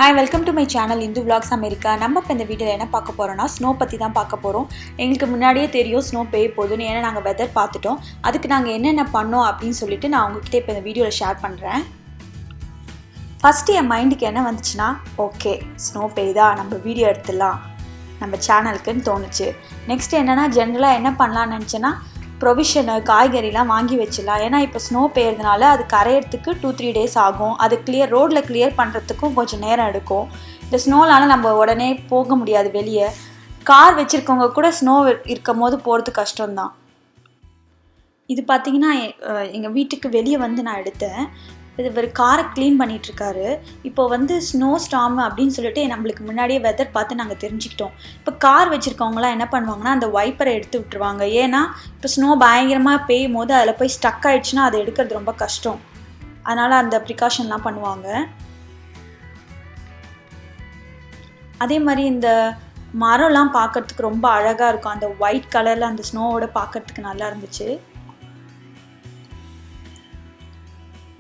Hi, welcome to my channel Indu Vlogs America. நம்ம இப்ப இந்த வீடியோல என்ன பார்க்க போறோம்னா ஸ்னோ பத்தி தான் பார்க்க போறோம். எங்களுக்கு முன்னாடியே தெரியும் ஸ்னோ பெய்ய போகுதுன்னு ஏன்னா நாங்க வெதர் பார்த்துட்டோம். அதுக்கு நாங்க என்னென்ன பண்ணோம் அப்படினு சொல்லிட்டு நான் உங்ககிட்ட இப்ப இந்த வீடியோல ஷேர் பண்றேன். ஃபர்ஸ்ட் என் மைண்டுக்கு என்ன வந்துச்சுனா ஓகே ஸ்னோ பெய்தா நம்ம வீடியோ எடுத்துடலாம் நம்ம சேனலுக்குன்னு தோணுச்சு. நெக்ஸ்ட் என்னன்னா ஜெனரலா என்ன பண்ணலாம்னு நினைச்சேன்னா ப்ரொவிஷன் காய்கறிலாம் வாங்கி வச்சிடலாம். ஏன்னா இப்போ ஸ்னோ பெய்யறதுனால அது கரையிறதுக்கு 2-3 டேஸ் ஆகும். அது ரோட்டில் கிளியர் பண்ணுறதுக்கும் கொஞ்சம் நேரம் எடுக்கும். இந்த ஸ்னோனால நம்ம உடனே போக முடியாது வெளியே. கார் வச்சுருக்கவங்க கூட ஸ்னோ இருக்கும் போது போகிறது கஷ்டம்தான். இது பார்த்தீங்கன்னா எங்கள் வீட்டுக்கு வெளியே வந்து நான் எடுத்தேன். இவர் காரை க்ளீன் பண்ணிகிட்ருக்காரு. இப்போ வந்து ஸ்னோ ஸ்டார்ம் அப்படின்னு சொல்லிட்டு நம்மளுக்கு முன்னாடியே வெதர் பார்த்து நாங்கள் தெரிஞ்சுக்கிட்டோம். இப்போ கார் வச்சுருக்கவங்களாம் என்ன பண்ணுவாங்கன்னா அந்த வைப்பரை எடுத்து விட்டுருவாங்க. ஏன்னா இப்போ ஸ்னோ பயங்கரமாக பெய்யும் போது அதில் போய் ஸ்டக் ஆகிடுச்சுன்னா அதை எடுக்கிறது ரொம்ப கஷ்டம். அதனால் அந்த ப்ரிகாஷன்லாம் பண்ணுவாங்க. அதே மாதிரி இந்த மரம்லாம் பார்க்குறதுக்கு ரொம்ப அழகாக இருக்கும். அந்த ஒயிட் கலரில் அந்த ஸ்னோவோட பார்க்குறதுக்கு நல்லா இருந்துச்சு.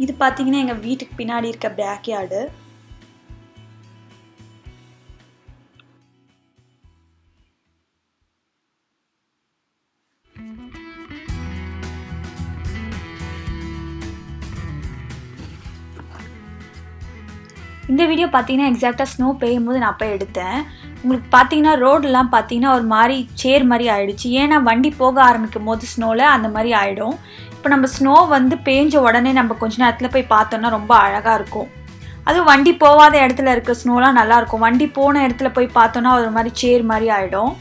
இது பார்த்தீங்கன்னா எங்கள் வீட்டுக்கு பின்னாடி இருக்க பேக்யார்டு. இந்த வீடியோ பார்த்தீங்கன்னா எக்ஸாக்டாக ஸ்னோ பெய்யும் போது நான் போய் எடுத்தேன். உங்களுக்கு பார்த்தீங்கன்னா ரோடெலாம் பார்த்தீங்கன்னா ஒரு மாதிரி சேர் மாதிரி ஆகிடுச்சு. ஏன்னா வண்டி போக ஆரம்பிக்கும் போது ஸ்னோவில் அந்த மாதிரி ஆகிடும். இப்போ நம்ம ஸ்னோ வந்து பேஞ்ச உடனே நம்ம கொஞ்ச நேரத்தில் போய் பார்த்தோன்னா ரொம்ப அழகாக இருக்கும். அதுவும் வண்டி போகாத இடத்துல இருக்க ஸ்னோலாம் நல்லாயிருக்கும். வண்டி போன இடத்துல போய் பார்த்தோன்னா ஒரு மாதிரி சேர் மாதிரி ஆகிடும்.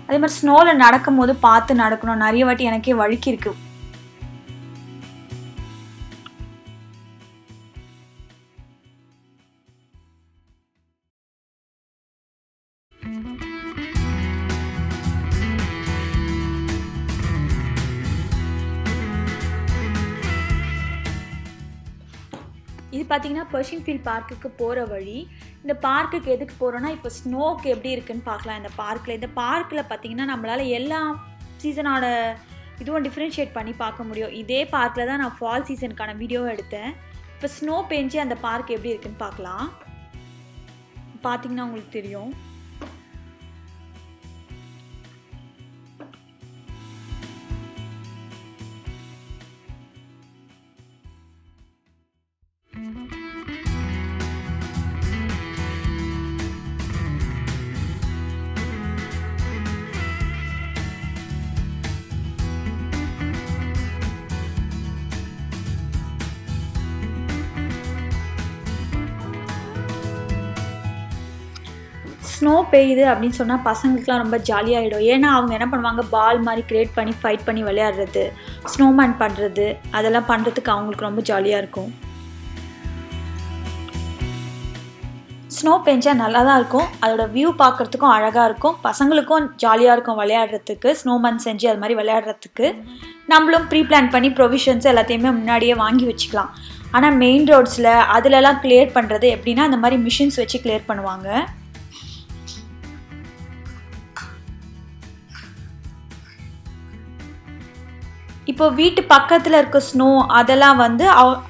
அதே மாதிரி ஸ்னோவில் நடக்கும் போது பார்த்து நடக்கணும். நிறைய வாட்டி எனக்கே வழுக்கிருக்கு. இது பார்த்தீங்கன்னா பர்ஷியன் ஃபீல்ட் பார்க்குக்கு போகிற வழி. இந்த பார்க்குக்கு எதுக்கு போகிறோன்னா இப்போ ஸ்னோக்கு எப்படி இருக்குன்னு பார்க்கலாம். இந்த பார்க்கில் பார்த்தீங்கன்னா நம்மளால் எல்லா சீசனோட இதுவும் டிஃப்ரென்ஷியேட் பண்ணி பார்க்க முடியும். இதே பார்க்கில் தான் நான் ஃபால் சீசனுக்கான வீடியோவும் எடுத்தேன். இப்போ ஸ்னோ பெஞ்சு அந்த பார்க் எப்படி இருக்குன்னு பார்க்கலாம். பார்த்தீங்கன்னா உங்களுக்கு தெரியும். ஸ்னோ பெய்யுது அப்படின்னு சொன்னால் பசங்களுக்குலாம் ரொம்ப ஜாலியாகிடும். ஏன்னா அவங்க என்ன பண்ணுவாங்க பால் மாதிரி க்ரியேட் பண்ணி ஃபைட் பண்ணி விளையாடுறது, ஸ்னோமேன் பண்ணுறது, அதெல்லாம் பண்ணுறதுக்கு அவங்களுக்கு ரொம்ப ஜாலியாக இருக்கும். ஸ்னோ பெஞ்சால் நல்லா தான் இருக்கும். அதோட வியூ பார்க்குறதுக்கும் அழகாக இருக்கும். பசங்களுக்கும் ஜாலியாக இருக்கும் விளையாடுறதுக்கு. ஸ்னோமேன் செஞ்சு அது மாதிரி விளையாடுறதுக்கு நம்மளும் ப்ரீ பிளான் பண்ணி ப்ரொவிஷன்ஸ் எல்லாத்தையுமே முன்னாடியே வாங்கி வச்சுக்கலாம். ஆனால் மெயின் ரோட்ஸில் அதிலலாம் கிளியர் பண்ணுறது எப்படின்னா அந்த மாதிரி மிஷின்ஸ் வச்சு கிளியர் பண்ணுவாங்க. இப்போ வீட்டு பக்கத்தில் இருக்க ஸ்னோ அதெல்லாம் வந்து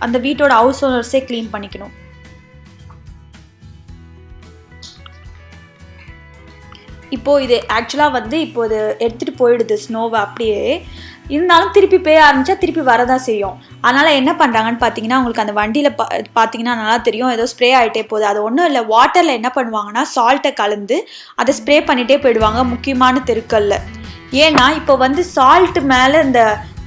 அந்த வீட்டோட ஹவுஸ் ஓனர்ஸே க்ளீன் பண்ணிக்கணும். இப்போது இது ஆக்சுவலாக வந்து இப்போ இது எடுத்துகிட்டு போயிடுது ஸ்னோவை அப்படியே. இருந்தாலும் திருப்பி பெய்ய ஆரம்பித்தா திருப்பி வரதான் செய்யும். அதனால் என்ன பண்ணுறாங்கன்னு பார்த்தீங்கன்னா உங்களுக்கு அந்த வண்டியில் பார்த்தீங்கன்னா நல்லா தெரியும். ஏதோ ஸ்ப்ரே ஆகிட்டே போகுது. அது ஒன்றும் இல்லை, வாட்டரில் என்ன பண்ணுவாங்கன்னா சால்ட்டை கலந்து அதை ஸ்ப்ரே பண்ணிகிட்டே போயிடுவாங்க முக்கியமான தெருக்களில். ஏன்னா இப்போ வந்து சால்ட்டு மேலே இந்த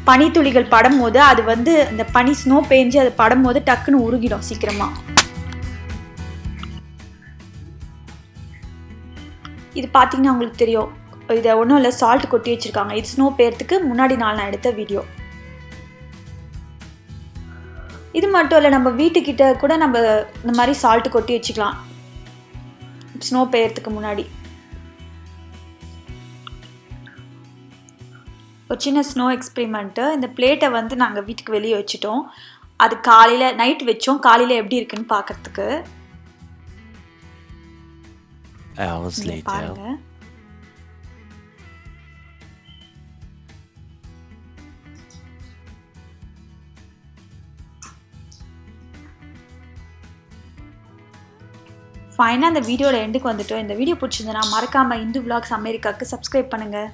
பனித்துளிகள் படும்போது அது வந்து இந்த பனி ஸ்னோ பெஞ்சு அது படும்போது டக்குன்னு உருகிடும் சீக்கிரமாக. இது பார்த்தீங்கன்னா உங்களுக்கு தெரியும். இதை ஒன்றும் இல்லை, சால்ட் கொட்டி வச்சுருக்காங்க. இது ஸ்னோ பெய்யறதுக்கு முன்னாடி நாள் நான் எடுத்த வீடியோ. இது மட்டும் இல்லை, நம்ம வீட்டுக்கிட்ட கூட நம்ம இந்த மாதிரி சால்ட்டு கொட்டி வச்சுக்கலாம் ஸ்னோ பெய்யறதுக்கு முன்னாடி. ஒரு சின்ன ஸ்னோ எக்ஸ்பெரிமெண்ட்டு. இந்த பிளேட்டை வந்து நாங்கள் வீட்டுக்கு வெளியே வச்சுட்டோம். அது காலையில் நைட் வச்சோம். காலையில் எப்படி இருக்குன்னு பார்க்குறதுக்கு பாருங்க. ஃபைனாக அந்த வீடியோட எண்டுக்கு வந்துட்டோம். இந்த வீடியோ பிடிச்சிருந்தனா மறக்காமல் இந்து vlogs அமெரிக்காவுக்கு சப்ஸ்கிரைப் பண்ணுங்கள்.